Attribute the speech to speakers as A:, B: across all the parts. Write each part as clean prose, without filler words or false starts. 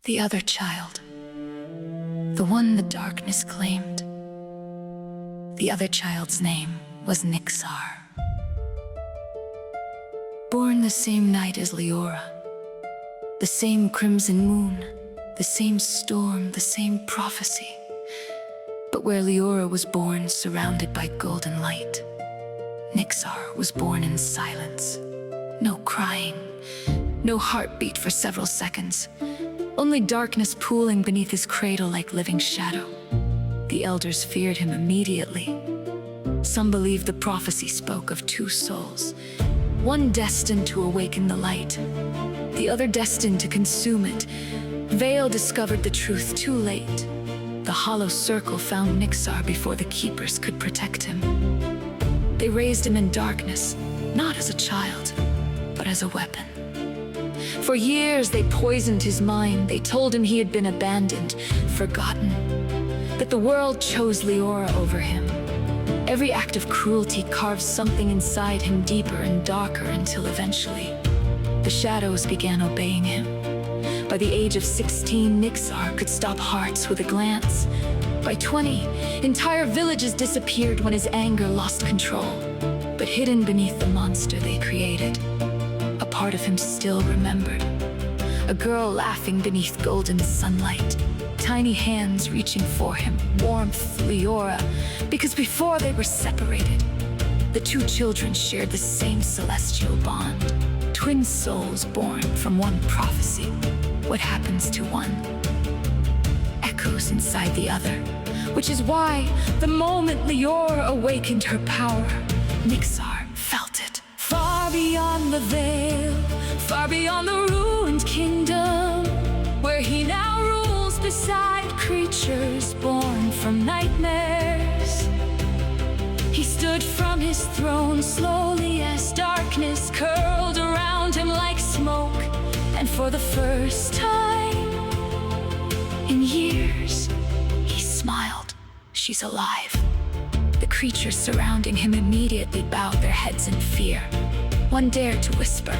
A: The other child. The one the darkness claimed. The other child's name was Nyxar. Born the same night as Liora. The same crimson moon, the same storm, the same prophecy. But where Liora was born surrounded by golden light, Nyxar was born in silence. No crying, no heartbeat for several seconds. Only darkness pooling beneath his cradle like living shadow. The elders feared him immediately. Some believed the prophecy spoke of two souls, one destined to awaken the light, the other destined to consume it. Vale discovered the truth too late. The hollow circle found Nyxar before the keepers could protect him. They raised him in darkness, not as a child, but as a weapon. For years they poisoned his mind. They told him he had been abandoned, forgotten, that the world chose Liora over him. Every act of cruelty carved something inside him deeper and darker until eventually, the shadows began obeying him. By the age of 16, Nyxar could stop hearts with a glance. By 20, entire villages disappeared when his anger lost control. But hidden beneath the monster they created, a part of him still remembered. A girl laughing beneath golden sunlight, tiny hands reaching for him, warmth, Liora. Because before they were separated, the two children shared the same celestial bond. Twin souls born from one prophecy. What happens to one echoes inside the other, which is why the moment Liora awakened her power, Nyxar felt it. Far beyond the veil, far beyond the ruined kingdom, where he now rules beside creatures born from nightmares. He stood from his throne slowly as darkness curled around him like smoke. And for the first time in years, he smiled. She's alive. The creatures surrounding him immediately bowed their heads in fear. One dared to whisper,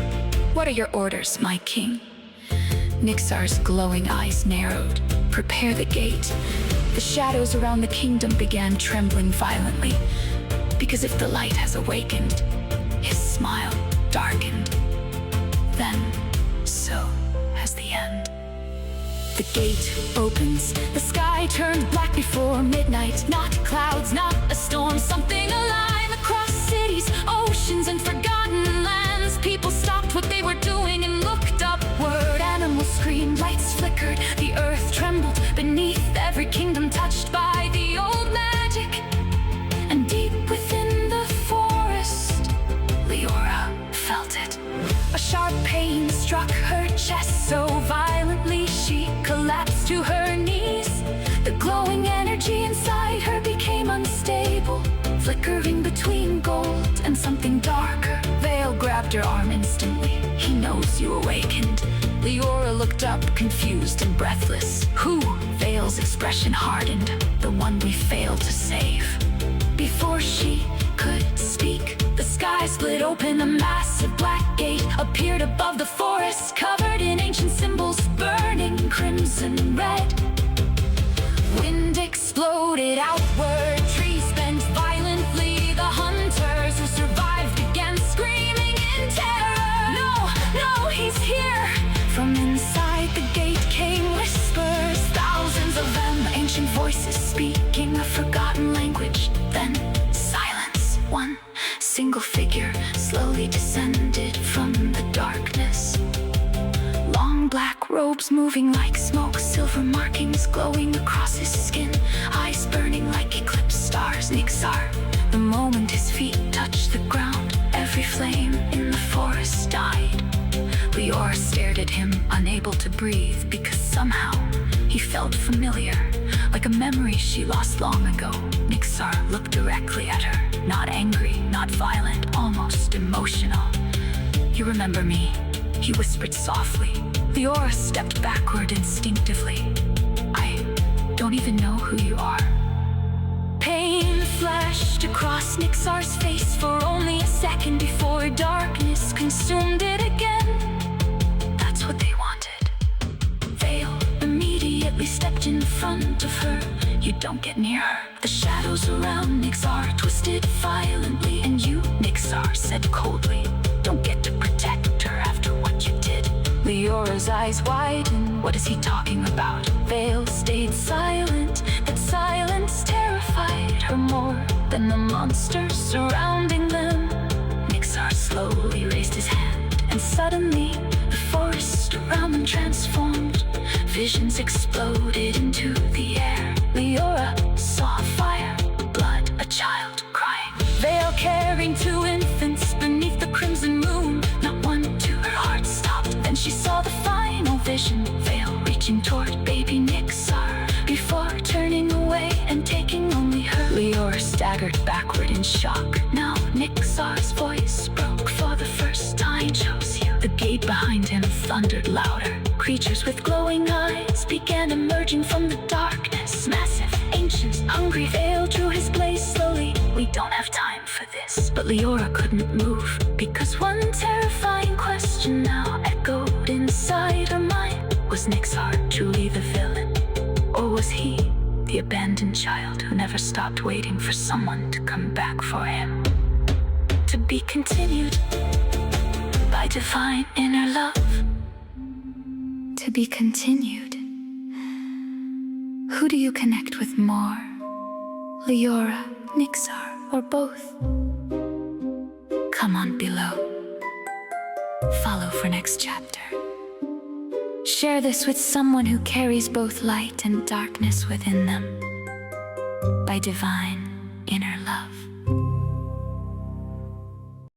A: "What are your orders, my king?" Nyxar's glowing eyes narrowed. "Prepare the gate." The shadows around the kingdom began trembling violently, because if the light has awakened, his smile darkened. Then, so has the end. The gate opens, the sky turned black before midnight. Not clouds, not a storm, something alive across cities, oceans, and forgotten lands. People stopped what they were doing and looked upward. Animals screamed, lights flickered, the earth trembled beneath every kingdom touched by the old magic. And deep within the forest, Liora felt it. A sharp pain struck her chest so violently she collapsed to her knees. The glowing energy inside her became unstable, flickering between gold and something darker. Vale grabbed her arm instantly. "He knows you awakened." Liora looked up, confused and breathless. "Who?" Vale's expression hardened. "The one we failed to save." Before she could speak, the sky split open. A massive black gate appeared above the forest, covered in ancient symbols, burning crimson red. Wind exploded outward, trees bent violently. The hunters who survived began screaming in terror. "No, no, he's here!" From inside the gate came whispers, thousands of them, ancient voices speaking a forgotten language. Then silence. One single figure slowly descended from the darkness. Long black robes moving like smoke, silver markings glowing across his skin, eyes burning like eclipse stars. Nyxar. The moment his feet touched the ground, every flame in the forest died. Liora stared at him, unable to breathe, because somehow he felt familiar, like a memory she lost long ago. Nyxar looked directly at her, not angry, not violent, almost emotional. "You remember me?" he whispered softly. Liora stepped backward instinctively. "I don't even know who you are." Pain flashed across Nyxar's face for only a second before darkness consumed it again. That's what they wanted. Vale, the in front of her. You don't get near her. The shadows around Nyxar twisted violently, and you, Nyxar, said coldly, don't get to protect her after what you did. Leora's eyes widened. What is he talking about? Veil stayed silent. That silence terrified her more than the monsters surrounding them. Nyxar slowly raised his hand, and suddenly the forest around them transformed. Visions exploded into the air. Liora saw fire, blood, a child crying. Veil carrying two infants beneath the crimson moon. Not one to her heart stopped. Then she saw the final vision. Veil reaching toward baby Nyxar before turning away and taking only her. Liora staggered backward in shock. Now Nyxar's voice broke for the first time. Chose you. The gate behind him thundered louder. Creatures with glowing eyes began emerging from the darkness. Massive, ancient, hungry. Veil drew his blade slowly. We don't have time for this. But Liora couldn't move, because one terrifying question now echoed inside her mind. Was Nyxar truly the villain? Or was he the abandoned child who never stopped waiting for someone to come back for him? To be continued by Divine Inner Love. To be continued. Who do you connect with more? Liora, Nyxar, or both? Come on below. Follow for next chapter. Share this with someone who carries both light and darkness within them. By Divine Inner Love.